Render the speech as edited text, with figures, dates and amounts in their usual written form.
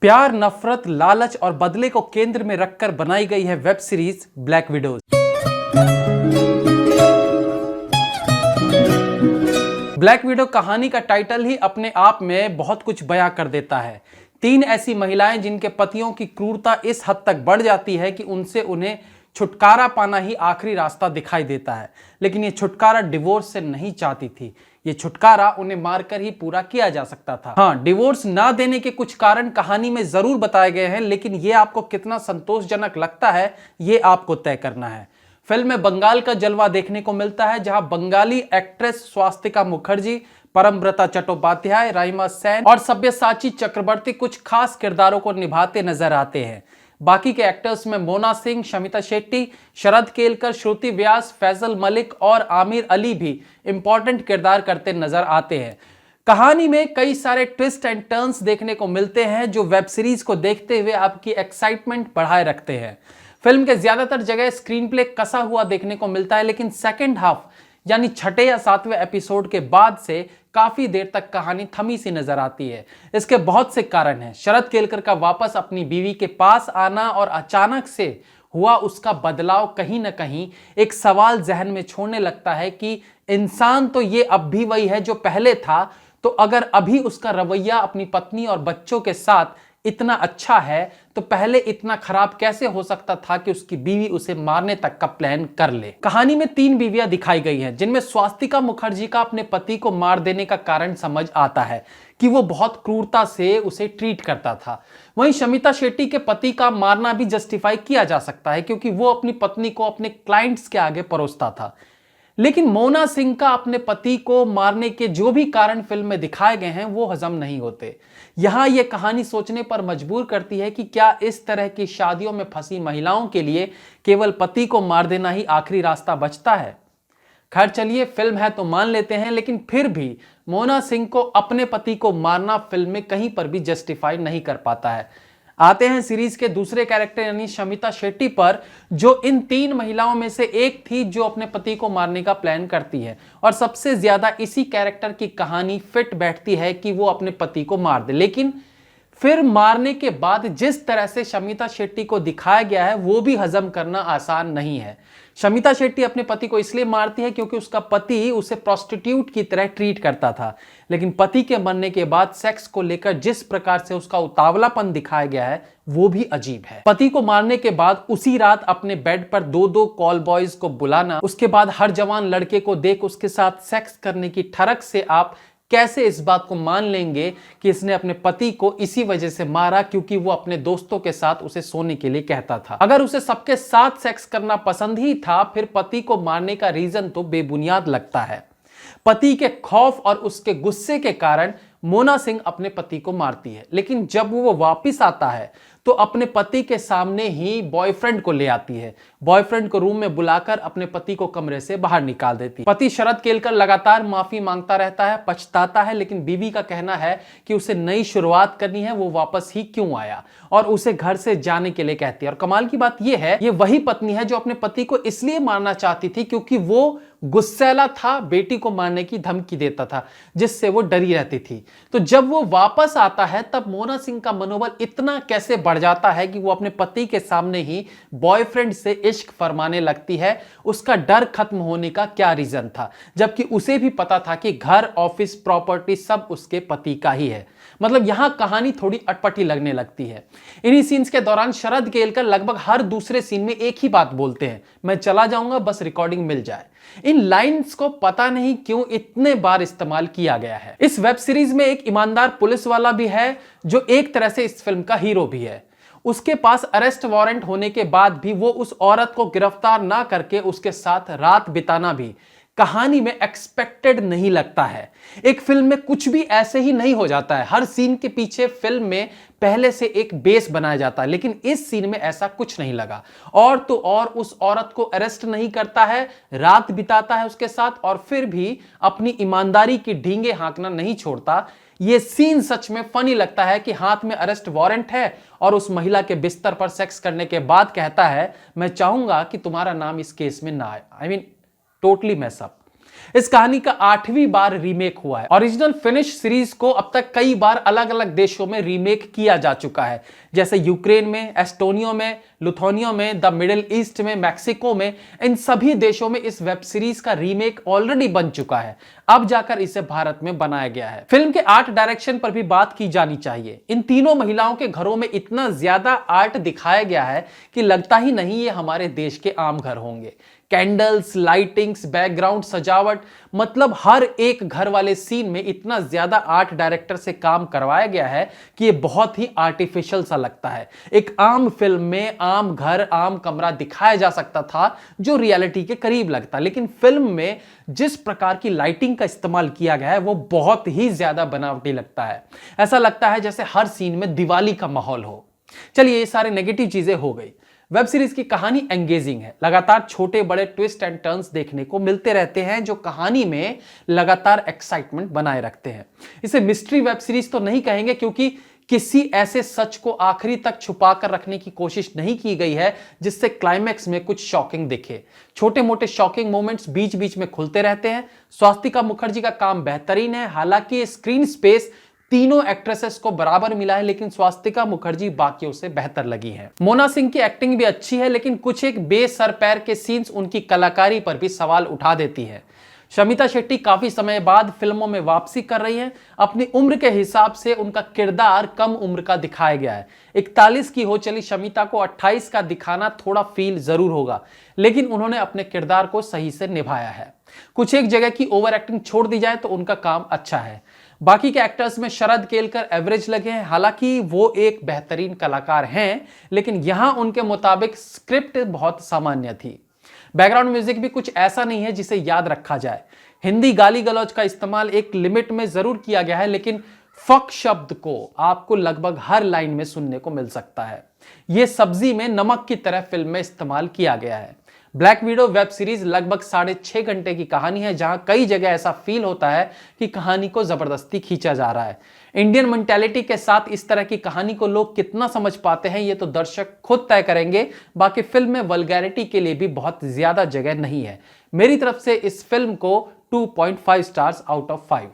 प्यार, नफरत, लालच और बदले को केंद्र में रखकर बनाई गई है web series black widows. Black window कहानी का टाइटल ही अपने आप में बहुत कुछ बयां कर देता है। 3 ऐसी महिलाएं जिनके पतियों की क्रूरता इस हद तक बढ़ जाती है कि उनसे उन्हें छुटकारा पाना ही आखिरी रास्ता दिखाई देता है। लेकिन ये छुटकारा डिवोर्स से नहीं चाहती थी, ये छुटकारा उन्हें मारकर ही पूरा किया जा सकता था। हाँ, डिवोर्स ना देने के कुछ कारण कहानी में जरूर बताए गए हैं, लेकिन ये आपको कितना संतोषजनक लगता है ये आपको तय करना है। फिल्म में बंगाल का जलवा देखने को मिलता है, जहां बंगाली एक्ट्रेस स्वास्तिका मुखर्जी, परमव्रता चट्टोपाध्याय, राइमा सेन और सब्यसाची चक्रवर्ती कुछ खास किरदारों को निभाते नजर आते हैं। बाकी के एक्टर्स में मोना सिंह, शमिता शेट्टी, शरद केलकर, श्रुति व्यास, फैजल मलिक और आमिर अली भी इंपॉर्टेंट किरदार करते नजर आते हैं। कहानी में कई सारे ट्विस्ट एंड टर्न्स देखने को मिलते हैं जो वेब सीरीज को देखते हुए आपकी एक्साइटमेंट बढ़ाए रखते हैं। फिल्म के ज्यादातर जगह स्क्रीन प्ले कसा हुआ देखने को मिलता है, लेकिन सेकेंड हाफ यानी छठे या 7वें एपिसोड के बाद से काफी देर तक कहानी थमी सी नजर आती है। इसके बहुत से कारण हैं। शरद केलकर का वापस अपनी बीवी के पास आना और अचानक से हुआ उसका बदलाव कहीं ना कहीं एक सवाल जहन में छोड़ने लगता है कि इंसान तो ये अब भी वही है जो पहले था, तो अगर अभी उसका रवैया अपनी पत्नी और बच्चों के साथ इतना अच्छा है तो पहले इतना खराब कैसे हो सकता था कि उसकी बीवी उसे मारने तक का प्लान कर ले। कहानी में 3 बीवियां दिखाई गई हैं, जिनमें स्वास्तिका मुखर्जी का अपने पति को मार देने का कारण समझ आता है कि वो बहुत क्रूरता से उसे ट्रीट करता था। वहीं शमिता शेट्टी के पति का मारना भी जस्टिफाई किया जा सकता है क्योंकि वो अपनी पत्नी को अपने क्लाइंट्स के आगे परोसता था। लेकिन मोना सिंह का अपने पति को मारने के जो भी कारण फिल्म में दिखाए गए हैं वो हजम नहीं होते। यहां यह कहानी सोचने पर मजबूर करती है कि क्या इस तरह की शादियों में फंसी महिलाओं के लिए केवल पति को मार देना ही आखिरी रास्ता बचता है। खैर चलिए, फिल्म है तो मान लेते हैं, लेकिन फिर भी मोना सिंह को अपने पति को मारना फिल्म में कहीं पर भी जस्टिफाई नहीं कर पाता है। आते हैं सीरीज के दूसरे कैरेक्टर यानी शमिता शेट्टी पर, जो इन 3 महिलाओं में से एक थी जो अपने पति को मारने का प्लान करती है और सबसे ज्यादा इसी कैरेक्टर की कहानी फिट बैठती है कि वो अपने पति को मार दे। लेकिन फिर मारने के बाद जिस तरह से शमिता शेट्टी को दिखाया गया है वो भी हजम करना आसान नहीं है। शमिता शेट्टी अपने पति को इसलिए मारती है क्योंकि उसका पति उसे प्रोस्टिट्यूट की तरह ट्रीट करता था, लेकिन पति के मरने के बाद सेक्स को लेकर जिस प्रकार से उसका उतावलापन दिखाया गया है वो भी अजीब है। पति को मारने के बाद उसी रात अपने बेड पर 2-2 कॉल बॉयज को बुलाना, उसके बाद हर जवान लड़के को देख उसके साथ सेक्स करने की ठरक से आप कैसे इस बात को मान लेंगे कि इसने अपने पति को इसी वजह से मारा क्योंकि वो अपने दोस्तों के साथ उसे सोने के लिए कहता था। अगर उसे सबके साथ सेक्स करना पसंद ही था, फिर पति को मारने का रीजन तो बेबुनियाद लगता है। पति के खौफ और उसके गुस्से के कारण मोना सिंह अपने पति को मारती है, लेकिन जब वो वापस आता है तो अपने पति के सामने ही बॉयफ्रेंड को ले आती है। बॉयफ्रेंड को रूम में बुलाकर अपने पति को कमरे से बाहर निकाल देती है। पति शरद केलकर लगातार माफी मांगता रहता है, पछताता है, लेकिन बीवी का कहना है कि उसे नई शुरुआत करनी है, वो वापस ही क्यों आया, और उसे घर से जाने के लिए कहती है। और कमाल की बात यह है, ये वही पत्नी है जो अपने पति को इसलिए मारना चाहती थी क्योंकि वो गुस्सैला था, बेटी को मारने की धमकी देता था जिससे वो डरी रहती थी। तो जब वो वापस आता है तब मोना सिंह का मनोबल इतना कैसे बढ़ जाता है कि वो अपने पति के सामने ही बॉयफ्रेंड से इश्क फरमाने लगती है। उसका डर खत्म होने का क्या रीजन था, जबकि उसे भी पता था कि घर, ऑफिस, प्रॉपर्टी सब उसके पति का ही है। मतलब यहां कहानी थोड़ी अटपटी लगने लगती है। इन्हीं सीन्स के दौरान शरद केलकर लगभग हर दूसरे सीन में एक ही बात बोलते हैं, मैं चला जाऊंगा, बस रिकॉर्डिंग मिल जाए। इन लाइंस को पता नहीं क्यों इतने बार इस्तेमाल किया गया है। इस वेब सीरीज में एक ईमानदार पुलिस वाला भी है जो एक तरह से इस फिल्म का हीरो भी है। उसके पास अरेस्ट वारंट होने के बाद भी वो उस औरत को गिरफ्तार ना करके उसके साथ रात बिताना भी कहानी में एक्सपेक्टेड नहीं लगता है। एक फिल्म में कुछ भी ऐसे ही नहीं हो जाता है। हर सीन के पीछे फिल्म में पहले से एक बेस बनाया जाता है, लेकिन इस सीन में ऐसा कुछ नहीं लगा। और तो और उस औरत को अरेस्ट नहीं करता है, रात बिताता है उसके साथ और फिर भी अपनी ईमानदारी की ढींगे हाँकना नहीं छोड़ता। ये सीन सच में फनी लगता है कि हाथ में अरेस्ट वारंट है और उस महिला के बिस्तर पर सेक्स करने के बाद कहता है, मैं चाहूंगा कि तुम्हारा नाम इस केस में ना आए। I mean totally mess up. इस कहानी का 8वीं बार रीमेक हुआ है। ओरिजिनल फिनिश सीरीज को अब तक कई बार अलग अलग देशों में रीमेक किया जा चुका है, जैसे यूक्रेन में, एस्टोनिया में, लुथोनिया में, द मिडिल ईस्ट में, मैक्सिको में। इन सभी देशों में इस वेब सीरीज का रीमेक ऑलरेडी बन चुका है, अब जाकर इसे भारत में बनाया गया है। फिल्म के आर्ट डायरेक्शन पर भी बात की जानी चाहिए। इन तीनों महिलाओं के घरों में इतना ज्यादा आर्ट दिखाया गया है कि लगता ही नहीं ये हमारे देश के आम घर होंगे। कैंडल्स, लाइटिंग्स, बैकग्राउंड सजावट, मतलब हर एक घर वाले सीन में इतना ज्यादा आर्ट डायरेक्टर से काम करवाया गया है कि ये बहुत ही आर्टिफिशियल सा लगता है। एक आम फिल्म में आम घर, आम कमरा दिखाया जा सकता था जो रियलिटी के करीब लगता, लेकिन फिल्म में जिस प्रकार की लाइटिंग का इस्तेमाल किया गया है वो बहुत ही ज्यादा बनावटी लगता है। ऐसा लगता है जैसे हर सीन में दिवाली का माहौल हो। चलिए, ये सारे नेगेटिव चीजें हो गई। वेब सीरीज की कहानी एंगेजिंग है, लगातार छोटे बड़े ट्विस्ट एंड टर्न्स देखने को मिलते रहते हैं जो कहानी में लगातार एक्साइटमेंट बनाए रखते हैं। इसे मिस्ट्री वेब सीरीज तो नहीं कहेंगे क्योंकि किसी ऐसे सच को आखिरी तक छुपा कर रखने की कोशिश नहीं की गई है जिससे क्लाइमैक्स में कुछ शॉकिंग दिखे। छोटे मोटे शॉकिंग मोमेंट्स बीच बीच में खुलते रहते हैं। स्वास्तिका मुखर्जी का काम बेहतरीन है, हालांकि स्क्रीन स्पेस तीनों एक्ट्रेसेस को बराबर मिला है, लेकिन स्वास्तिका मुखर्जी बाकियों से बेहतर लगी है। मोना सिंह की एक्टिंग भी अच्छी है, लेकिन कुछ एक बेसर पैर के सीन्स उनकी कलाकारी पर भी सवाल उठा देती है। शमिता शेट्टी काफी समय बाद फिल्मों में वापसी कर रही हैं। अपनी उम्र के हिसाब से उनका किरदार कम उम्र का दिखाया गया है। 41 की हो चली शमिता को 28 का दिखाना थोड़ा फील जरूर होगा, लेकिन उन्होंने अपने किरदार को सही से निभाया है। कुछ एक जगह की ओवर एक्टिंग छोड़ दी जाए तो उनका काम अच्छा है। बाकी के एक्टर्स में शरद केलकर एवरेज लगे हैं, हालांकि वो एक बेहतरीन कलाकार हैं, लेकिन यहां उनके मुताबिक स्क्रिप्ट बहुत सामान्य थी। बैकग्राउंड म्यूजिक भी कुछ ऐसा नहीं है जिसे याद रखा जाए। हिंदी गाली गलौज का इस्तेमाल एक लिमिट में जरूर किया गया है, लेकिन फक शब्द को आपको लगभग हर लाइन में सुनने को मिल सकता है। यह सब्जी में नमक की तरह फिल्म में इस्तेमाल किया गया है। ब्लैक विडो वेब सीरीज लगभग 6.5 घंटे की कहानी है, जहां कई जगह ऐसा फील होता है कि कहानी को जबरदस्ती खींचा जा रहा है। इंडियन मेंटालिटी के साथ इस तरह की कहानी को लोग कितना समझ पाते हैं ये तो दर्शक खुद तय करेंगे। बाकी फिल्म में वल्गैरिटी के लिए भी बहुत ज्यादा जगह नहीं है। मेरी तरफ से इस फिल्म को 2.5 स्टार्स आउट ऑफ 5।